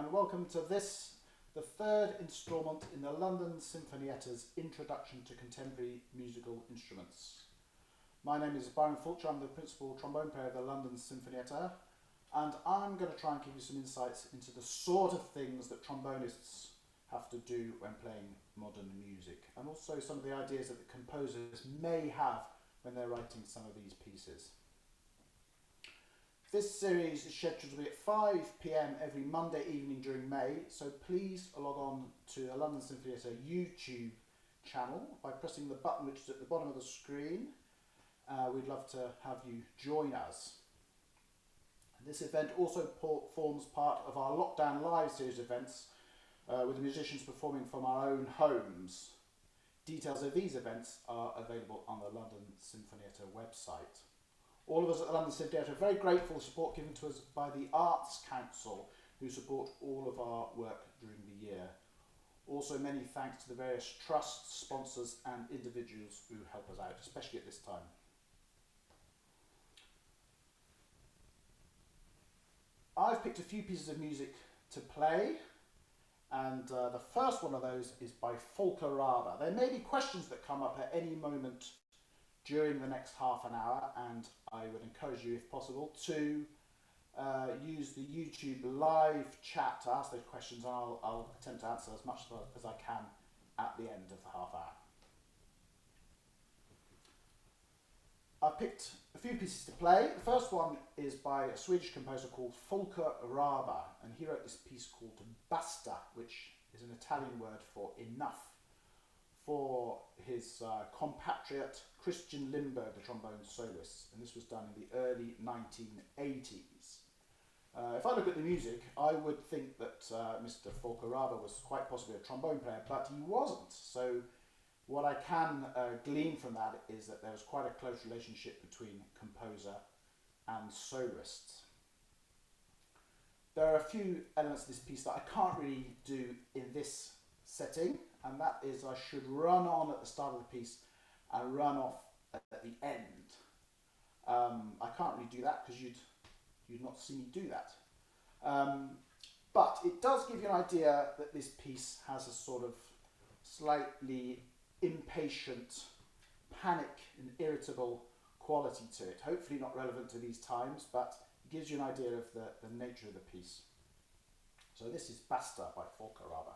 and welcome to this, the third instalment in the London Sinfonietta's Introduction to Contemporary Musical Instruments. My name is Byron Fulcher, I'm the principal trombone player of the London Sinfonietta, and I'm going to try and give you some insights into the sort of things that trombonists have to do when playing modern music, and also some of the ideas that the composers may have when they're writing some of these pieces. This series is scheduled to be at 5 p.m. every Monday evening during May, so please log on to the London Sinfonietta YouTube channel by pressing the button which is at the bottom of the screen. We'd love to have you join us. This event also forms part of our Lockdown Live series events with the musicians performing from our own homes. Details of these events are available on the London Sinfonietta website. All of us at the London Sinfonietta are very grateful for support given to us by the Arts Council, who support all of our work during the year. Also, many thanks to the various trusts, sponsors and individuals who help us out, especially at this time. I've picked a few pieces of music to play, and the first one of those is by Folke Rabe. There may be questions that come up at any moment during the next half an hour, and I would encourage you, if possible, to use the YouTube live chat to ask those questions, and I'll attempt to answer as much as I can at the end of the half hour. I've picked a few pieces to play. The first one is by a Swedish composer called Folke Rabe, and he wrote this piece called Basta, which is an Italian word for enough, for his compatriot Christian Lindberg, the trombone soloist, and this was done in the early 1980s. If I look at the music, I would think that Mr. Folke Rabe was quite possibly a trombone player, but he wasn't. So what I can glean from that is that there was quite a close relationship between composer and soloists. There are a few elements of this piece that I can't really do in this setting, and that is I should run on at the start of the piece and run off at the end. I can't really do that because you'd not see me do that. But it does give you an idea that this piece has a sort of slightly impatient, panic and irritable quality to it. Hopefully not relevant to these times, but it gives you an idea of the nature of the piece. So this is Basta by Folke Rabe.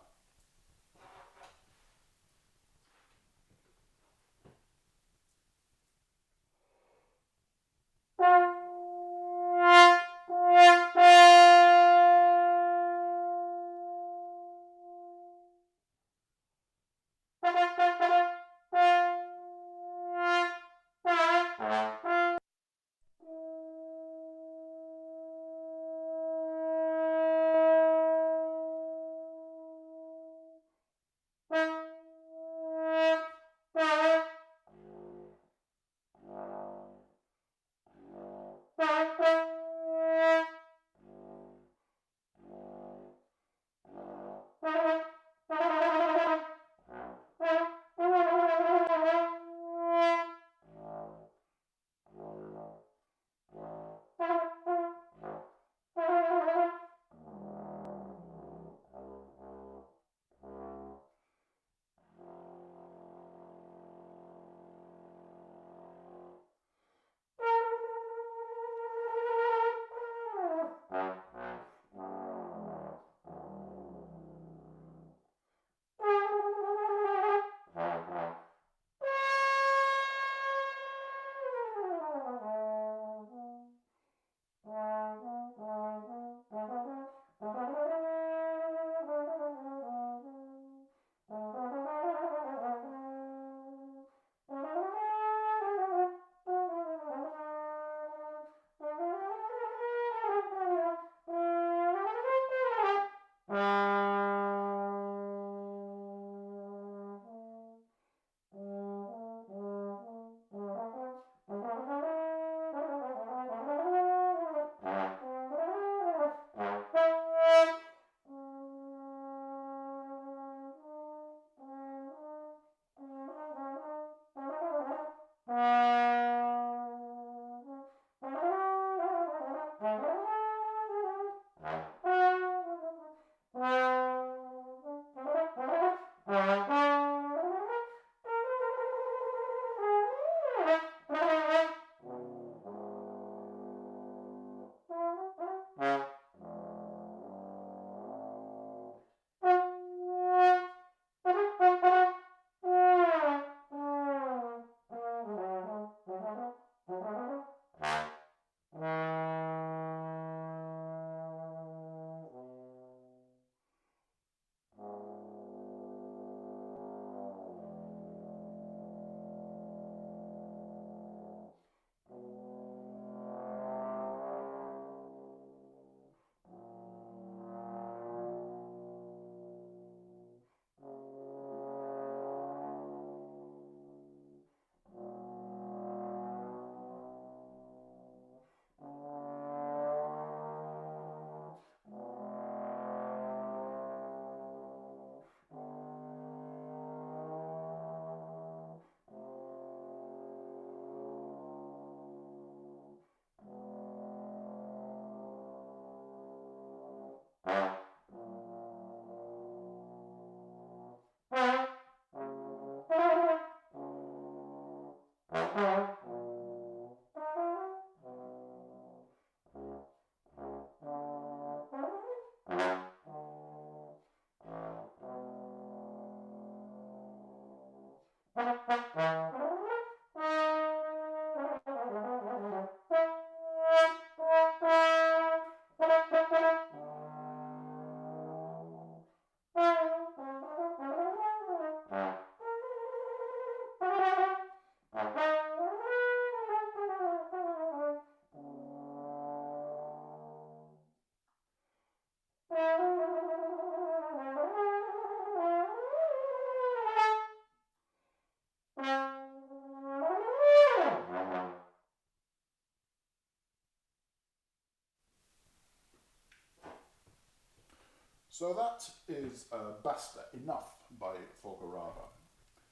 So that is Basta, Enough by Folke Rabe.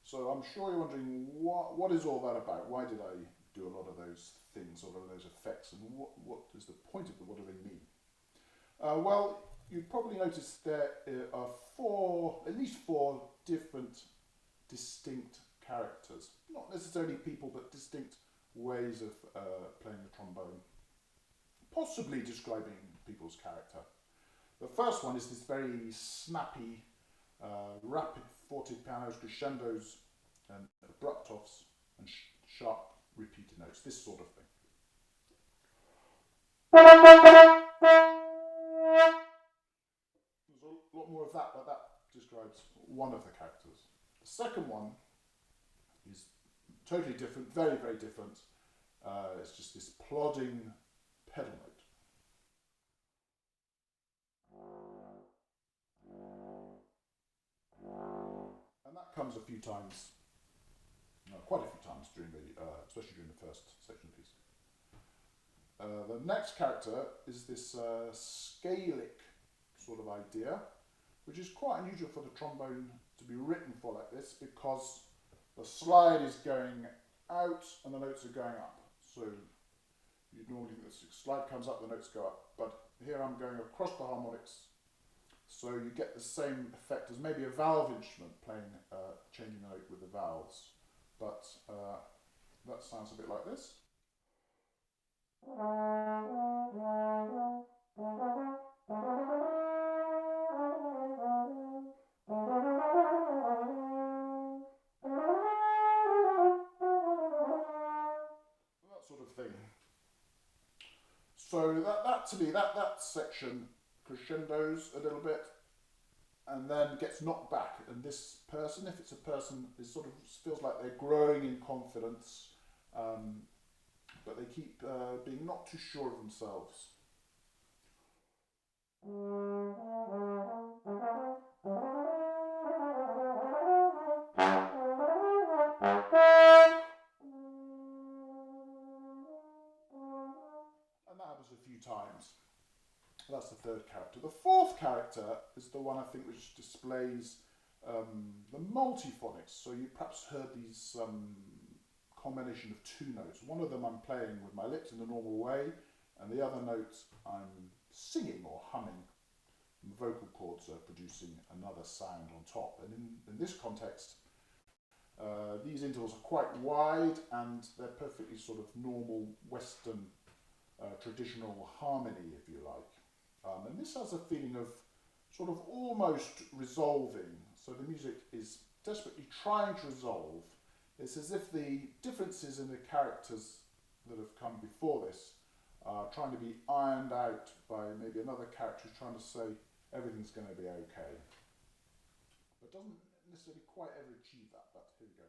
So I'm sure you're wondering, what is all that about? Why did I do a lot of those things, all of those effects, and what is the point of them? What do they mean? Well, you've probably noticed there are at least four different distinct characters. Not necessarily people, but distinct ways of playing the trombone. Possibly describing people's character. The first one is this very snappy, rapid fortepianos, crescendos, and abrupt offs, and sharp repeated notes, this sort of thing. There's a lot more of that, but that describes one of the characters. The second one is totally different, very, very different. It's just this plodding pedal note. And that comes a few times, quite a few times during especially during the first section of the piece. The next character is this scalic sort of idea, which is quite unusual for the trombone to be written for like this, because the slide is going out and the notes are going up. So you'd normally think the slide comes up, the notes go up, but here I'm going across the harmonics, so you get the same effect as maybe a valve instrument playing, changing the note with the valves, but that sounds a bit like this. That sort of thing. So that to me, that section crescendos a little bit and then gets knocked back, and this person, if it's a person, is sort of feels like they're growing in confidence, but they keep being not too sure of themselves. And that happens a few times. That's the third character. The fourth character is the one I think which displays the multiphonics. So you perhaps heard these combination of two notes. One of them I'm playing with my lips in the normal way, and the other note I'm singing or humming. And the vocal cords are producing another sound on top. And in this context, these intervals are quite wide, and they're perfectly sort of normal Western traditional harmony, if you like. And this has a feeling of sort of almost resolving. So the music is desperately trying to resolve. It's as if the differences in the characters that have come before this are trying to be ironed out by maybe another character who's trying to say everything's going to be okay. But doesn't necessarily quite ever achieve that, but here we go.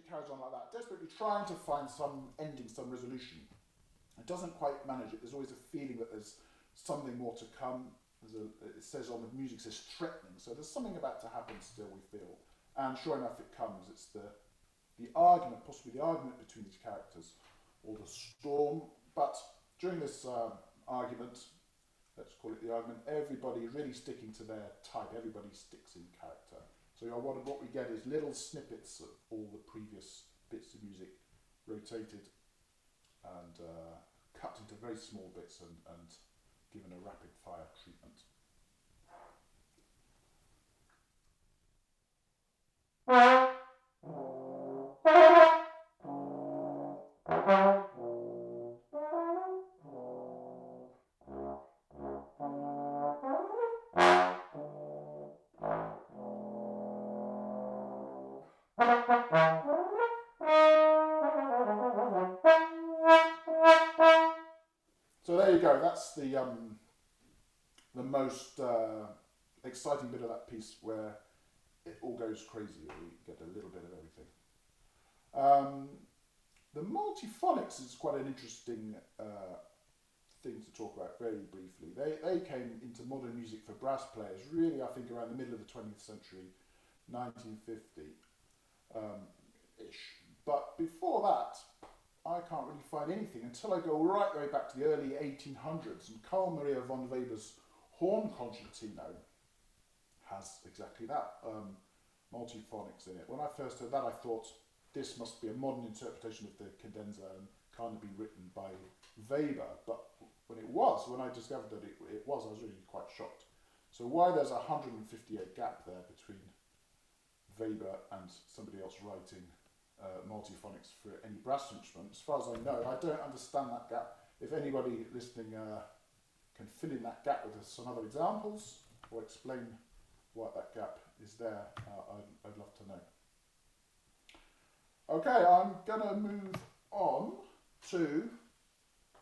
Carries on like that, desperately trying to find some ending, some resolution. It doesn't quite manage it. There's always a feeling that there's something more to come. It says on the music, says threatening. So there's something about to happen still, we feel. And sure enough, it comes. It's the argument, possibly the argument between these characters, or the storm. But during this argument, let's call it the argument, everybody really sticking to their type. Everybody sticks in character. So what we get is little snippets of all the previous bits of music rotated and cut into very small bits and given a rapid fire treatment. So there you go. That's the most exciting bit of that piece, where it all goes crazy. We get a little bit of everything. The multiphonics is quite an interesting thing to talk about very briefly. They came into modern music for brass players really, I think, around the middle of the 20th century, 1950 ish. But before that, I can't really find anything until I go right the way back to the early 1800s, and Carl Maria von Weber's horn concertino has exactly that, multiphonics in it. When I first heard that, I thought this must be a modern interpretation of the cadenza and can't be written by Weber. But when I discovered that it was, I was really quite shocked. So why there's a 158 gap there between Weber and somebody else writing multiphonics for any brass instrument, as far as I know, I don't understand that gap. If anybody listening can fill in that gap with some other examples or explain what that gap is there, I'd love to know. Okay, I'm going to move on to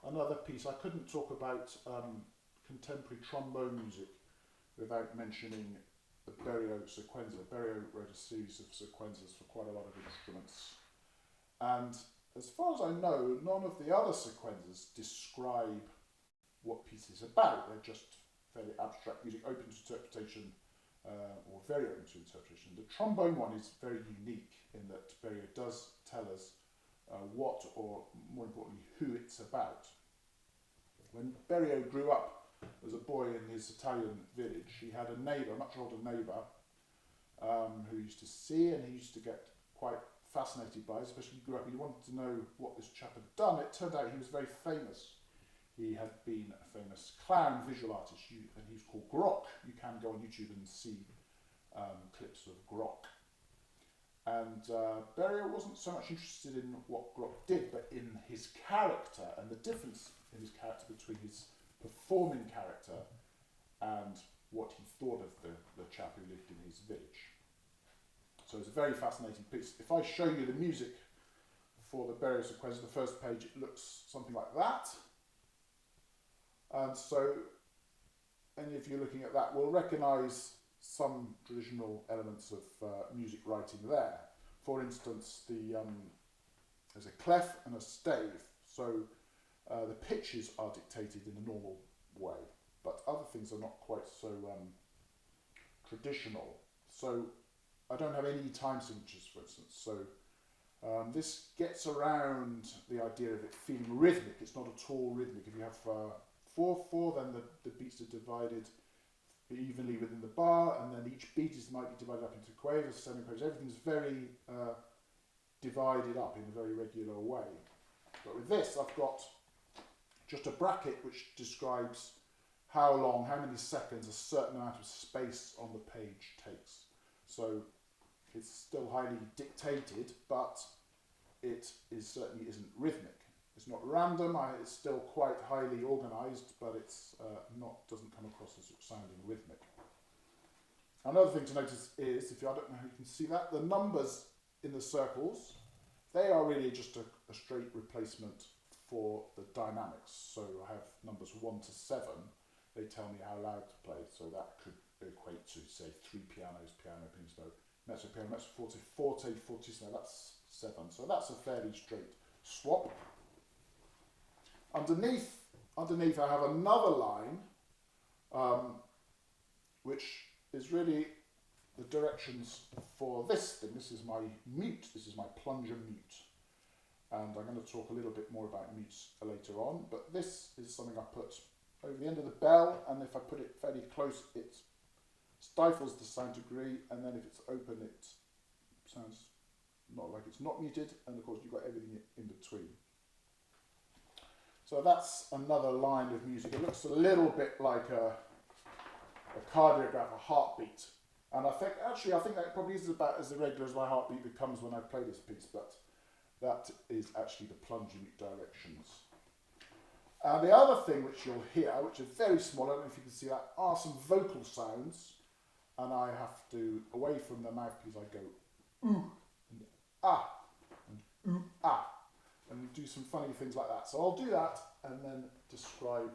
another piece. I couldn't talk about contemporary trombone music without mentioning the Berio Sequenza. Berio wrote a series of sequenzas for quite a lot of instruments. And as far as I know, none of the other sequenzas describe what piece is about. They're just fairly abstract music, open to interpretation, or very open to interpretation. The trombone one is very unique in that Berio does tell us what, or more importantly, who it's about. When Berio grew up as a boy in his Italian village, he had a neighbour, a much older neighbour, who used to see, and he used to get quite fascinated by it, especially he grew up, he wanted to know what this chap had done. It turned out he was very famous. He had been a famous clown visual artist, and he was called Grock. You can go on YouTube and see clips of Grock. And Berio wasn't so much interested in what Grock did, but in his character, and the difference in his character between his performing character and what he thought of the chap who lived in his village. So it's a very fascinating piece. If I show you the music for the Berio Sequenza, the first page, it looks something like that. And so any of you looking at that will recognise some traditional elements of music writing there. For instance, there's a clef and a stave, so the pitches are dictated in a normal way, but other things are not quite so traditional. So I don't have any time signatures, for instance, so this gets around the idea of it feeling rhythmic. It's not at all rhythmic. If you have 4/4, then the beats are divided evenly within the bar, and then each beat might be divided up into quavers, semiquavers. Everything's very divided up in a very regular way. But with this, I've got just a bracket which describes how long, how many seconds a certain amount of space on the page takes. So it's still highly dictated, but it certainly isn't rhythmic. It's not random, it's still quite highly organised, but it's doesn't come across as sounding rhythmic. Another thing to notice is, I don't know how you can see that, the numbers in the circles, they are really just a straight replacement for the dynamics. So I have numbers 1 to 7, they tell me how loud to play, so that could equate to, say, 3 pianos, piano, piano, mezzo piano, mezzo forte, forte, fortissimo, that's 7. So that's a fairly straight swap. Underneath I have another line, which is really the directions for this thing. This is my mute, this is my plunger mute. And I'm going to talk a little bit more about mutes later on, but this is something I put over the end of the bell, and if I put it fairly close, it stifles the sound degree, and then if it's open, it sounds not like it's not muted, and of course you've got everything in between. So that's another line of music. It looks a little bit like a cardiograph, a heartbeat. And I think that probably is about as irregular as my heartbeat becomes when I play this piece, but that is actually the plunging directions. And the other thing which you'll hear, which is very small, I don't know if you can see that, are some vocal sounds. And I have to, away from the mouthpiece, I go ooh, and ah, and ooh, ah. And do some funny things like that. So I'll do that and then describe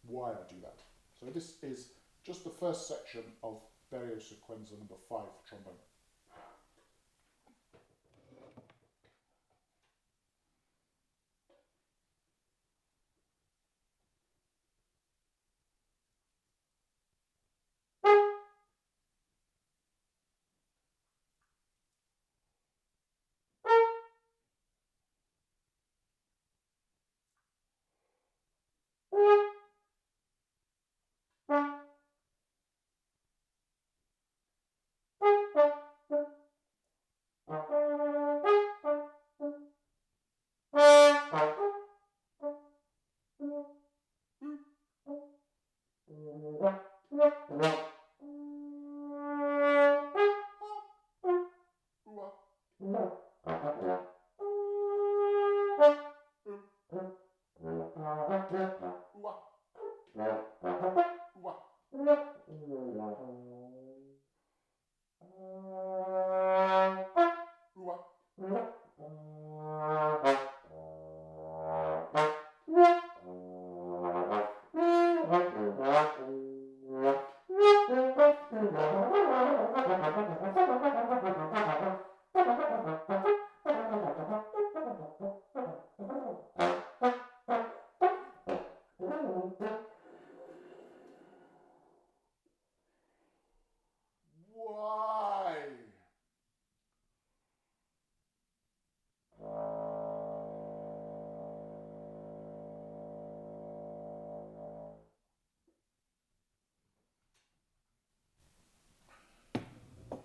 why I do that. So this is just the first section of Berio Sequenza number 5 trombone.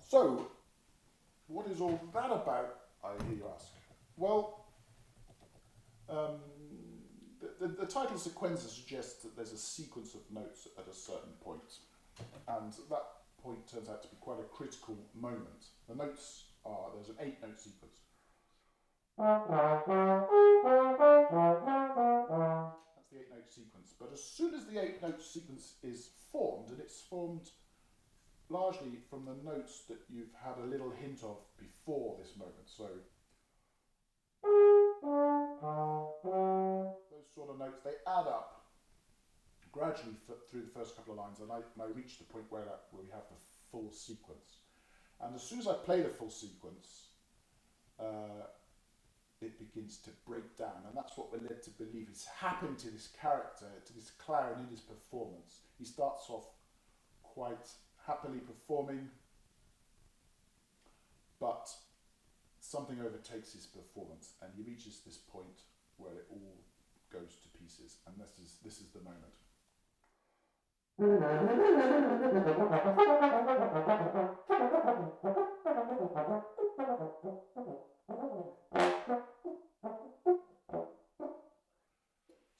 So, what is all that about, I hear you ask? Well, the title Sequenza suggests that there's a sequence of notes at a certain point, and that point turns out to be quite a critical moment. The notes are, there's an 8-note sequence. That's the 8-note sequence. But as soon as the 8-note sequence is formed, and it's formed largely from the notes that you've had a little hint of before this moment. So those sort of notes, they add up gradually through the first couple of lines, and I reach the point where we have the full sequence. And as soon as I play the full sequence, it begins to break down, and that's what we're led to believe is happening to this character, to this clown in his performance. He starts off quite happily performing, but something overtakes his performance, and he reaches this point where it all goes to pieces, and this is the moment.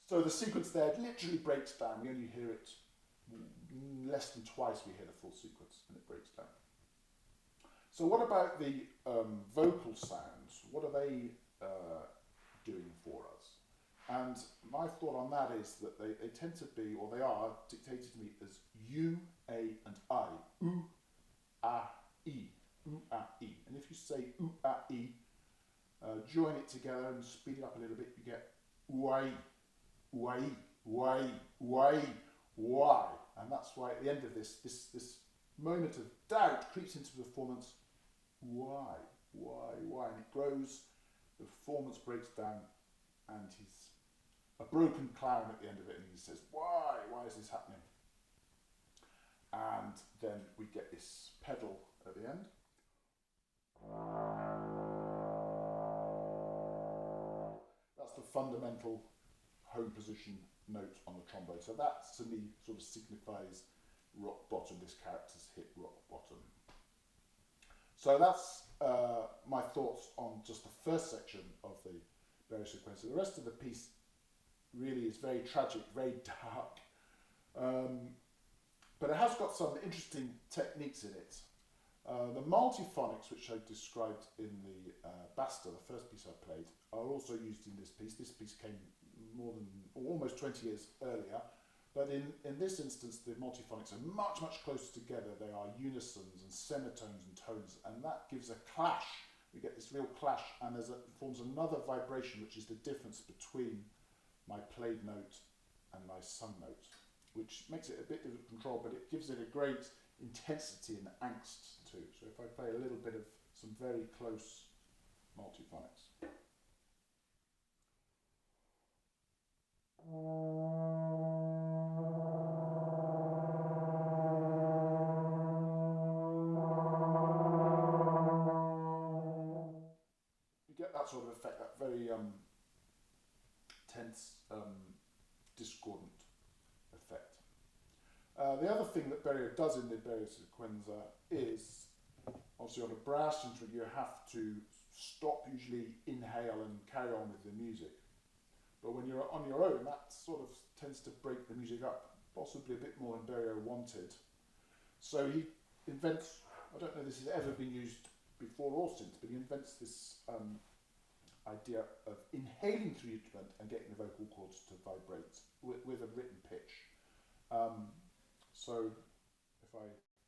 So the sequence there literally breaks down. We only hear it less than twice. We hear the full sequence, and it breaks down. So what about the vocal sounds? What are they doing for us? And my thought on that is that they tend to be, or they are, dictated to me as U, A, and I. U, A, E. U, A, E. And if you say U, A, E, join it together and speed it up a little bit, you get Uai, Uai, Uai, Uai, Uai. And that's why at the end of this moment of doubt creeps into the performance. Why? And it grows, the performance breaks down, and he's a broken clown at the end of it, and he says, why is this happening? And then we get this pedal at the end. That's the fundamental home position note on the trombone. So that to me sort of signifies rock bottom. This character's hit rock bottom. So that's my thoughts on just the first section of the Barry Sequenza. The rest of the piece really is very tragic, very dark, but it has got some interesting techniques in it. The multiphonics, which I described in the Basta, the first piece I played, are also used in this piece. This piece came almost 20 years earlier, but in this instance the multiphonics are much closer together. They are unisons and semitones and tones, and that gives a clash. We get this real clash, and forms another vibration, which is the difference between my played note and my sung note, which makes it a bit difficult to control, but it gives it a great intensity and angst too. So if I play a little bit of some very close multiphonics. You get that sort of effect, that very tense, discordant effect. The other thing that Berio does in the Berio Sequenza is, obviously on a brass instrument you have to stop, usually inhale and carry on with the music. But when you're on your own, that sort of tends to break the music up, possibly a bit more than Berio wanted. So he invents, I don't know if this has ever been used before all synths, but he invents this idea of inhaling through the instrument and getting the vocal cords to vibrate with a written pitch. So if I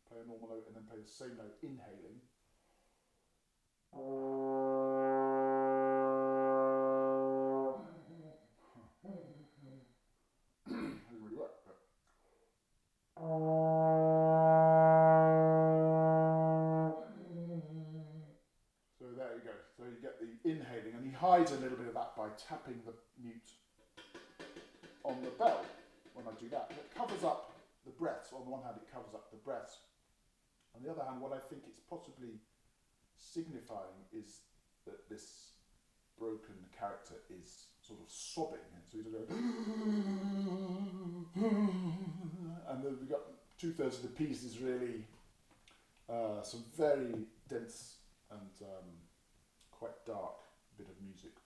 play a normal note and then play the same note inhaling, doesn't really work, but so there you go. So you get the inhaling, and he hides a little bit of that by tapping the mute on the bell when I do that. And it covers up the breaths. On the one hand, it covers up the breaths. On the other hand, what I think it's possibly signifying is that this broken character is sort of sobbing. So he's going, and then we've got 2/3 of the piece is really some very dense and quite dark bit of music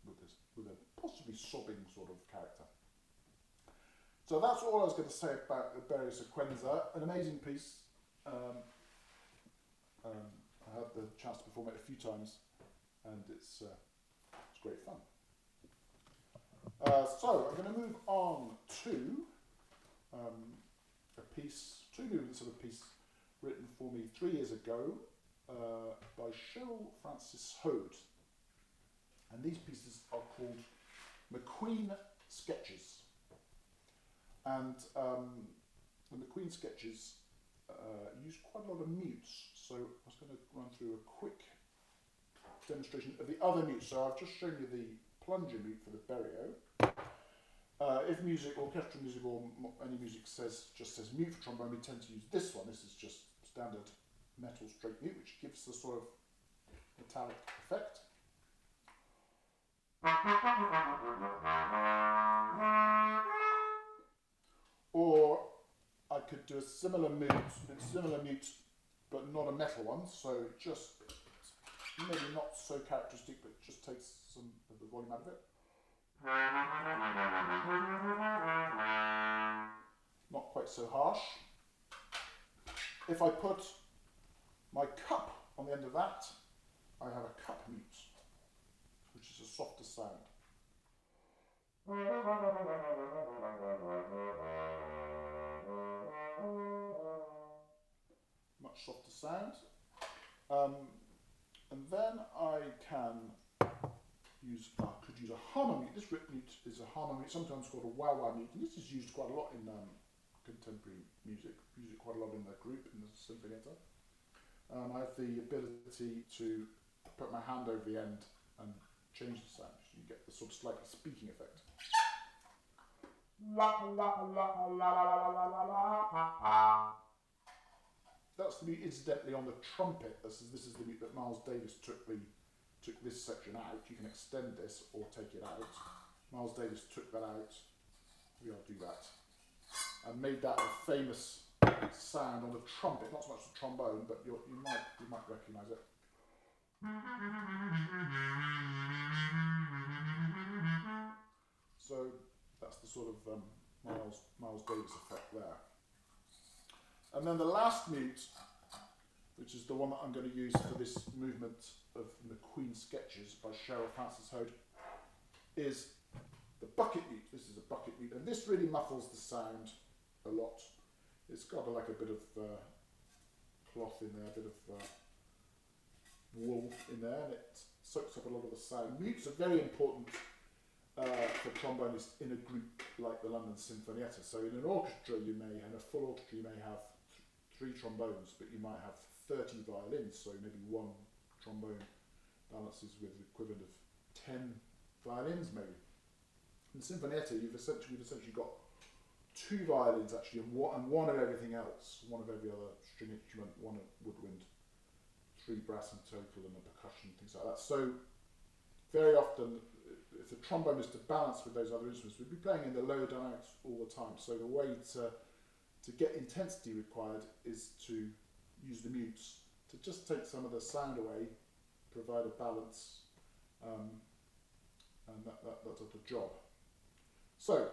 with a possibly sobbing sort of character. So that's all I was going to say about the Berio Sequenza. An amazing piece. I had the chance to perform it a few times, and it's great fun. So I'm going to move on to two movements of a piece written for me 3 years ago by Cheryl Frances Hode. And these pieces are called McQueen Sketches. And the McQueen Sketches use quite a lot of mutes. So I was going to run through a quick demonstration of the other mutes. So I've just shown you the plunger mute for the Berio. If music, orchestral music or any music just says mute for trombone, we tend to use this one. This is just standard metal straight mute, which gives the sort of metallic effect. Or I could do a similar mute, but not a metal one, so just maybe not so characteristic, but just takes some of the volume out of it. Not quite so harsh. If I put my cup on the end of that, I have a cup mute, which is a softer sound. Much softer sound. And then I could use a hammer mute. This rip mute is a hammer mute, sometimes called a wah-wah mute, and this is used quite a lot in contemporary music. Use it quite a lot in the group, in the Sinfonietta. I have the ability to put my hand over the end and change the sound, so you get the sort of slightly speaking effect. That's the mute, incidentally, on the trumpet. This is the mute that Miles Davis took this section out. You can extend this or take it out. Miles Davis took that out. Maybe I'll do that. And made that a famous sound on the trumpet. Not so much the trombone, but you might recognise it. So that's the sort of Miles Davis effect there. And then the last mute, which is the one that I'm going to use for this movement of McQueen Sketches by Cheryl Frances Hode, is the bucket mute. This is a bucket mute, and this really muffles the sound a lot. It's got like a bit of cloth in there, a bit of wool in there, and it soaks up a lot of the sound. Mutes are very important for trombonists in a group like the London Sinfonietta. So in an orchestra, in a full orchestra, you may have 3 trombones, but you might have 30 violins, so maybe 1 trombone balances with the equivalent of 10 violins, maybe. In Sinfonietta, we've essentially got 2 violins actually, and one of everything else, one of every other string instrument, 1 woodwind, 3 brass in total, and a percussion, things like that. So very often, if the trombone is to balance with those other instruments, we'd be playing in the low dynamics all the time. So the way to get intensity required is to use the mutes, to just take some of the sound away, provide a balance, and that's the job. So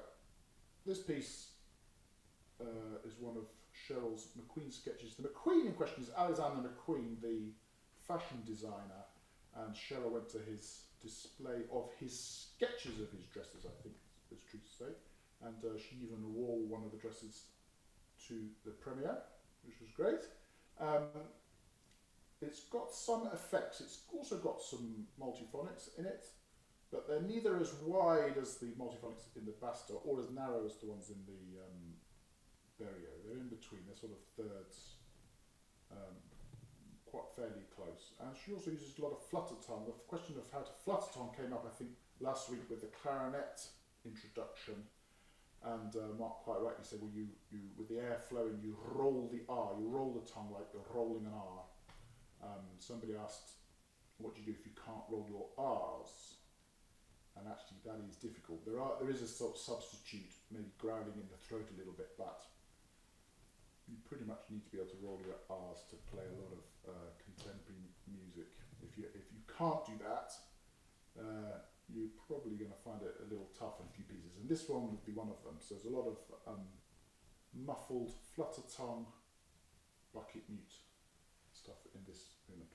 this piece is one of Cheryl's McQueen sketches. The McQueen in question is Alexander McQueen, the fashion designer, and Cheryl went to his display of his sketches of his dresses, I think it's true to say, and she even wore one of the dresses to the premiere, which was great. It's got some effects, it's also got some multiphonics in it, but they're neither as wide as the multiphonics in the Basta or as narrow as the ones in the Berio. They're in between, they're sort of thirds, quite fairly close. And she also uses a lot of flutter tongue. The question of how to flutter tongue came up, I think, last week with the clarinet introduction. And Mark quite rightly said, well, you with the air flowing, you roll the R, you roll the tongue like you're rolling an R. Somebody asked, what do you do if you can't roll your R's? And actually that is difficult. There is a sort of substitute, maybe growling in the throat a little bit, but you pretty much need to be able to roll your R's to play a lot of contemporary music. If you can't do that, you're probably going to find it a little tough in a few pieces. And this one would be one of them. So there's a lot of muffled, flutter tongue, bucket mute stuff in this movement.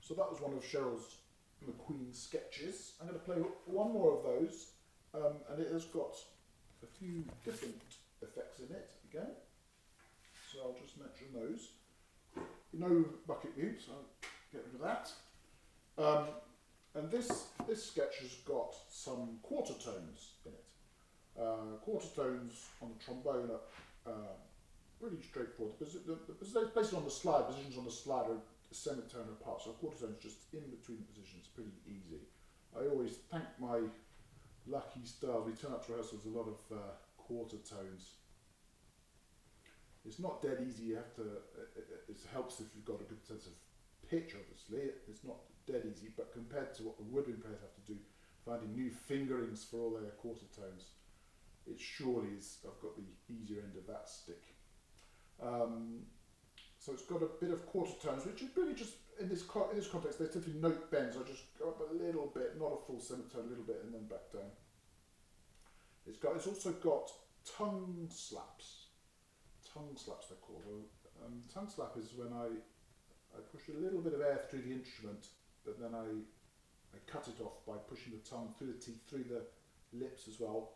So that was one of Cheryl's McQueen sketches. I'm going to play one more of those, and it has got a few different effects in it again. So I'll just mention those. No bucket mute, so I'll get rid of that. And this sketch has got some quarter tones in it. Quarter tones on the trombone are really straightforward. They're based on the slide, positions on the slide are semitone apart, so quarter tones just in between the positions, pretty easy. I always thank my lucky stars. We turn up to rehearsals with a lot of quarter tones. It's not dead easy. You have to. It helps if you've got a good sense of pitch, obviously. It's not dead easy, but compared to what the woodwind players have to do, finding new fingerings for all their quarter tones, it surely is, I've got the easier end of that stick. So it's got a bit of quarter tones, which is really just, in this context, they're typically note bends. I just go up a little bit, not a full semitone, a little bit, and then back down. It's also got tongue slaps. Tongue slaps, they're called. Tongue slap is when I push a little bit of air through the instrument, but then I cut it off by pushing the tongue through the teeth, through the lips as well,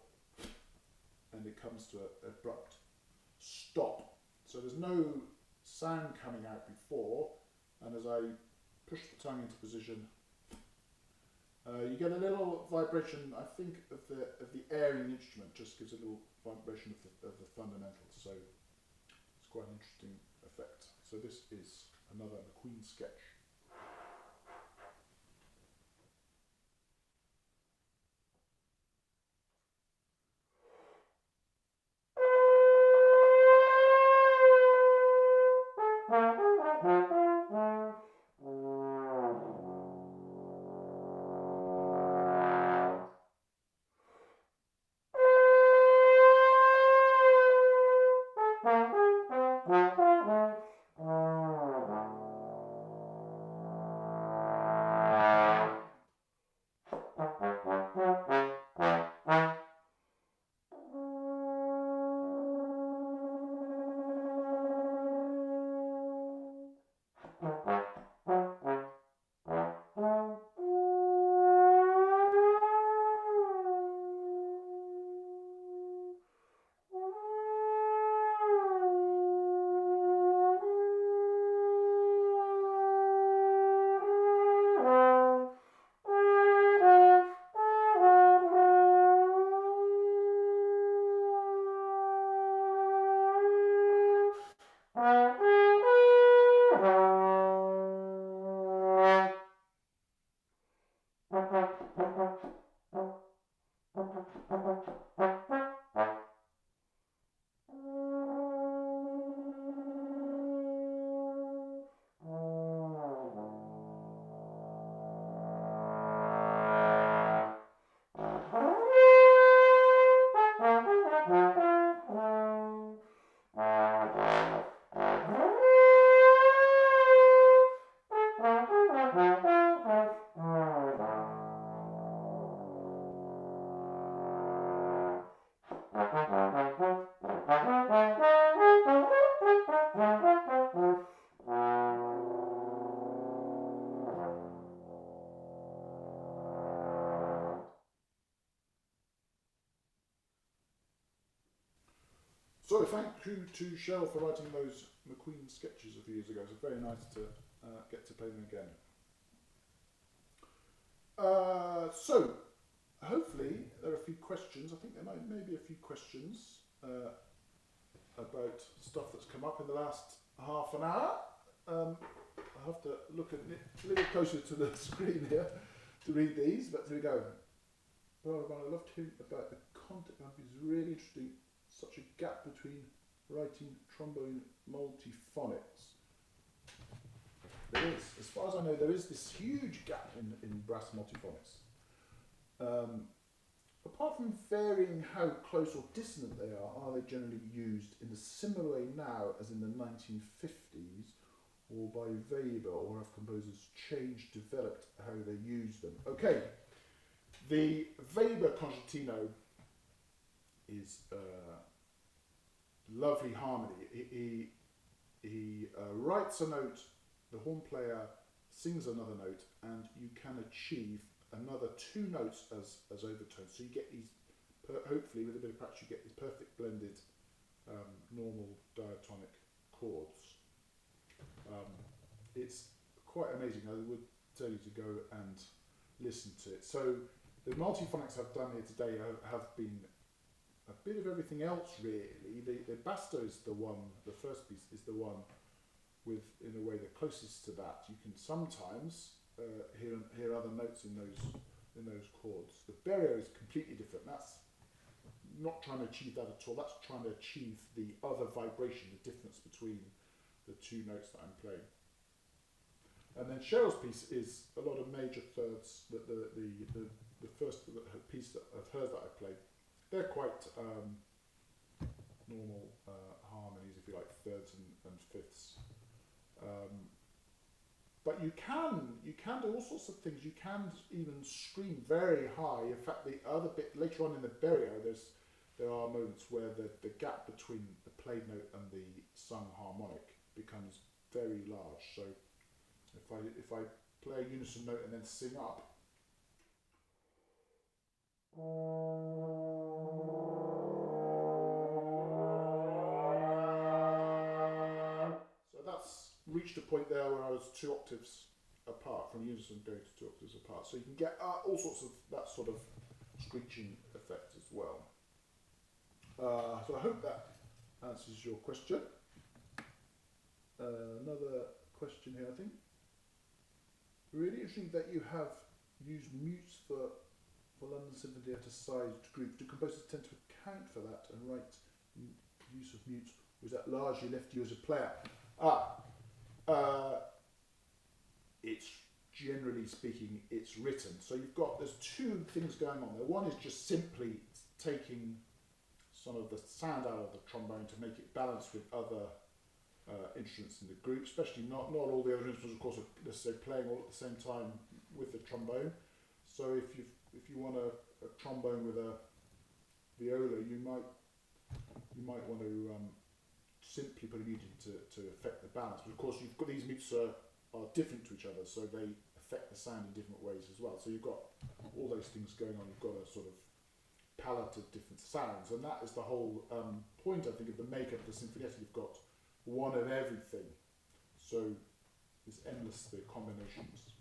and it comes to an abrupt stop. So there's no sound coming out before, and as I push the tongue into position, you get a little vibration, I think, of the air in the instrument. Just gives a little vibration of the fundamentals. So it's quite an interesting effect. So this is another McQueen sketch. So thank you to Shell for writing those McQueen sketches a few years ago. It's very nice to get to play them again. So hopefully there are a few questions. I think there may be a few questions about stuff that's come up in the last half an hour. I have to look a little closer to the screen here to read these, but here we go. Well, I loved hearing about the content. It's really interesting. Such a gap between writing trombone multiphonics. There is, as far as I know, there is this huge gap in brass multiphonics. Apart from varying how close or dissonant they are they generally used in the similar way now as in the 1950s, or by Weber, or have composers changed, developed how they use them? Okay, the Weber concertino is lovely harmony. He writes a note, the horn player sings another note, and you can achieve another two notes as overtones. So you get these, hopefully with a bit of practice, you get these perfect blended normal diatonic chords. It's quite amazing. I would tell you to go and listen to it. So the multiphonics I've done here today have been a bit of everything else, really. The Basta is the one, the first piece is the one with, in a way, the closest to that. You can sometimes hear other notes in those chords. The Berio is completely different. That's not trying to achieve that at all. That's trying to achieve the other vibration, the difference between the two notes that I'm playing. And then Cheryl's piece is a lot of major thirds. That the first piece of hers that I played, they're quite normal harmonies, if you like, thirds and fifths. But you can do all sorts of things. You can even scream very high. In fact, the other bit later on in the Berio, there are moments where the gap between the played note and the sung harmonic becomes very large. So if I play a unison note and then sing up, so that's reached a point there where I was 2 octaves apart from unison going to 2 octaves apart. So you can get all sorts of that sort of screeching effect as well. So I hope that answers your question. Another question here, I think. Really interesting that you have used mutes for London Sinfonietta sized groups. Do composers tend to account for that and write use of mutes, or is that largely left to you as a player? It's generally speaking, it's written. So there's 2 things going on there. One is just simply taking some of the sound out of the trombone to make it balance with other instruments in the group, especially not all the other instruments, of course, are necessarily playing all at the same time with the trombone. So if you want a trombone with a viola, you might want to simply put a mute in to affect the balance. But of course, you've got these mutes are different to each other, so they affect the sound in different ways as well. So you've got all those things going on. You've got a sort of palette of different sounds, and that is the whole point, I think, of the makeup of the Sinfonietta. You've got one of everything, so it's endless, the combinations.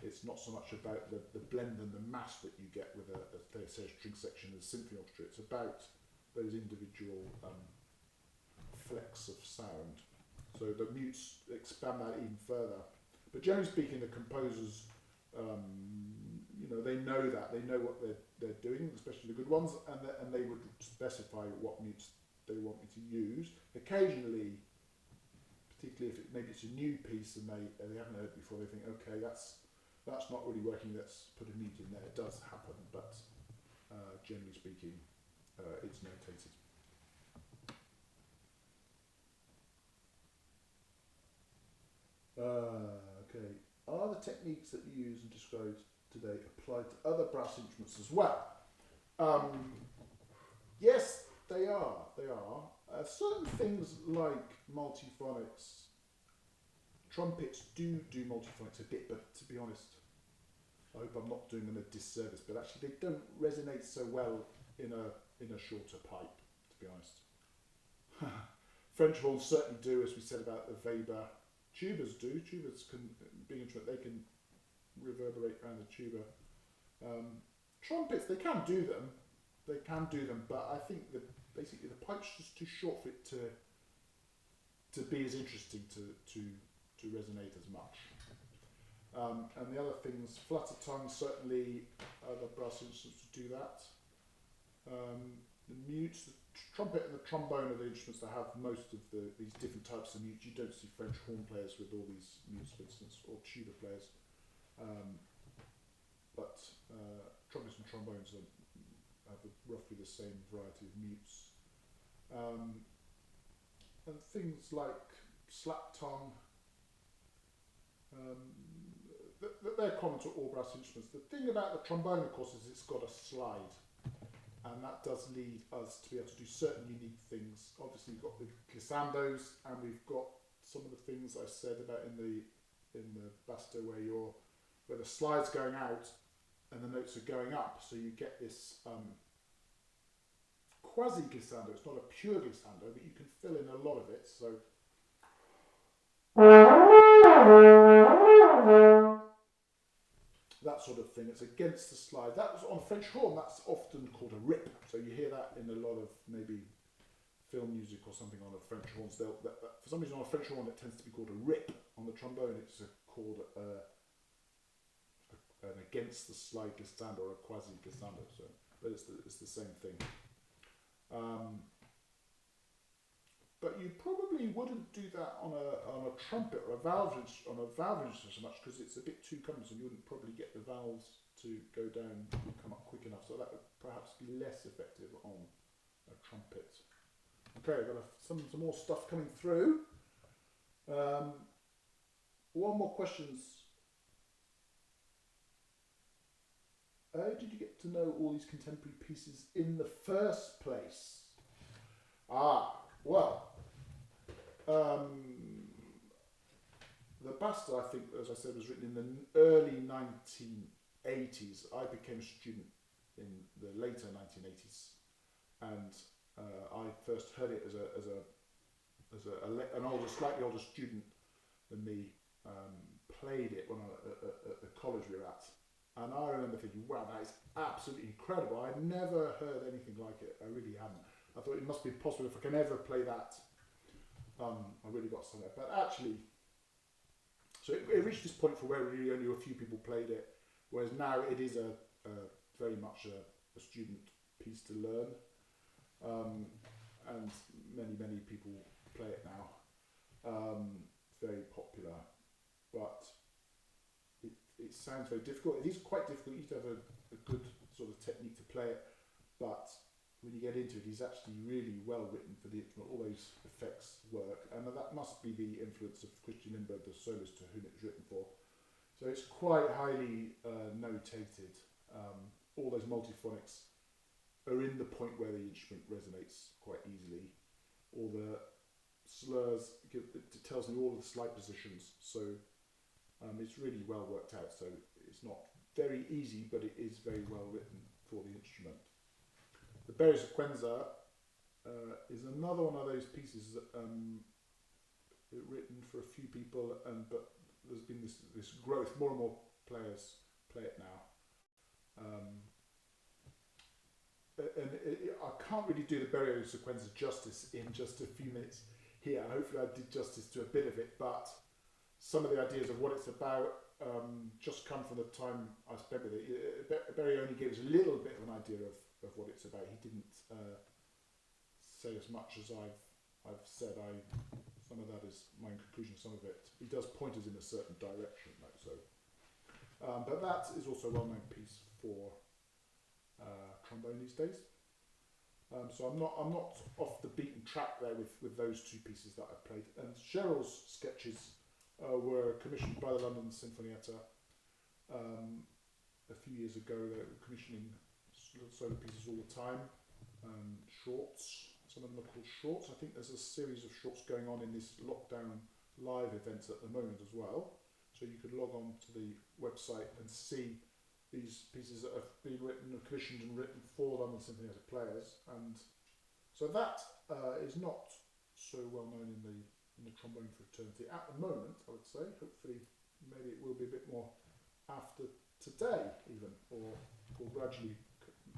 It's not so much about the blend and the mass that you get with a string section as a symphony orchestra. It's about those individual flecks of sound. So the mutes expand that even further. But generally speaking, the composers, they know that. They know what they're doing, especially the good ones, and they would specify what mutes they want me to use. Occasionally, particularly if maybe it's a new piece and they haven't heard it before, they think, okay, that's not really working, let's put a mute in there. It does happen, but generally speaking, it's notated. Okay. Are the techniques that you use and described today applied to other brass instruments as well? Yes, they are. Certain things like multiphonics, trumpets do multiphonics a bit, but to be honest, I hope I'm not doing them a disservice, but actually they don't resonate so well in a shorter pipe, to be honest. French horns certainly do, as we said about the Weber. Tubas do. Tubas can, being instrument, they can reverberate around the tuba. Trumpets, they can do them, but I think that basically the pipe's just too short for it to be as interesting to resonate as much. And the other things, flutter tongue, certainly other brass instruments do that. The mutes, the trumpet and the trombone are the instruments that have most of these different types of mutes. You don't see French horn players with all these mutes, for instance, or tuba players. But trumpets and trombones have roughly the same variety of mutes. And things like slap tongue, they're common to all brass instruments. The thing about the trombone, of course, is it's got a slide. And that does lead us to be able to do certain unique things. Obviously, we've got the glissandos, and we've got some of the things I said about in the Basta, where the slide's going out and the notes are going up, so you get this quasi glissando. It's not a pure glissando, but you can fill in a lot of it. So. That sort of thing. It's against the slide. That was on French horn. That's often called a rip. So you hear that in a lot of maybe film music or something on a French horn. For some reason on a French horn it tends to be called a rip. On the trombone it's called an against the slide glissando or a quasi glissando. So, but it's the same thing. but you probably wouldn't do that on a trumpet or a valve instrument so much because it's a bit too cumbersome. You wouldn't probably get the valves to go down and come up quick enough, so that would perhaps be less effective on a trumpet. Okay, I've got some more stuff coming through. One more questions. How did you get to know all these contemporary pieces in the first place? Well, the Basta, I think, as I said, was written in the early 1980s. I became a student in the later 1980s, and I first heard it as an slightly older student than me played it when at the college we were at. And I remember thinking, wow, that is absolutely incredible. I'd never heard anything like it. I really hadn't. I thought it must be possible if I can ever play that. I really got somewhere. But actually, so it reached this point for where really only a few people played it, whereas now it is a very much a student piece to learn. And many people play it now. Very popular. But it sounds very difficult. It is quite difficult. You need to have a good sort of technique to play it, but when you get into it, it's actually really well written for the instrument. All those effects work, and that must be the influence of Christian Lindbergh, the soloist to whom it's written for. So it's quite highly notated. All those multiphonics are in the point where the instrument resonates quite easily. All the slurs, it tells me all of the slight positions, so it's really well worked out. So it's not very easy, but it is very well written for the instrument. The Berry Sequenza is another one of those pieces that written for a few people, but there's been this growth. More and more players play it now. I can't really do the Berry Sequenza justice in just a few minutes here. Hopefully I did justice to a bit of it, but some of the ideas of what it's about just come from the time I spent with it. Berry only gave us a little bit of an idea of what it's about. He didn't say as much as I've said. Some of that is my conclusion. Some of it he does point us in a certain direction, like so. But that is also a well-known piece for trombone these days. So I'm not off the beaten track there with those two pieces that I played. And Cheryl's sketches were commissioned by the London Sinfonietta a few years ago. They were commissioning solo pieces all the time, shorts. Some of them are called shorts. I think there's a series of shorts going on in this lockdown live events at the moment as well. So you could log on to the website and see these pieces that have been written, commissioned and written for London Sinfonietta players. And so that is not so well known in the trombone fraternity at the moment, I would say. Hopefully, maybe it will be a bit more after today, even, or gradually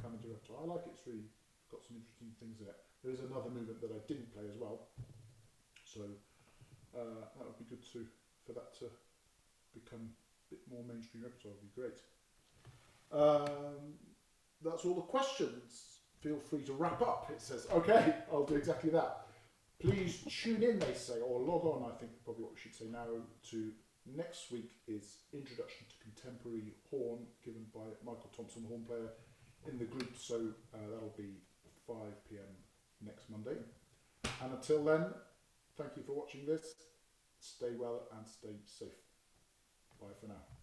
come into repertoire. I like it. It's really got some interesting things in it. There is another movement that I didn't play as well, so that would be good for that to become a bit more mainstream repertoire. Would be great. That's all the questions. Feel free to wrap up. It says, okay, I'll do exactly that. Please tune in, they say, or log on, I think probably what we should say now, to next week is Introduction to Contemporary Horn, given by Michael Thompson, horn player in the group, so that'll be 5 PM next Monday. And until then, thank you for watching this. Stay well and stay safe. Bye for now.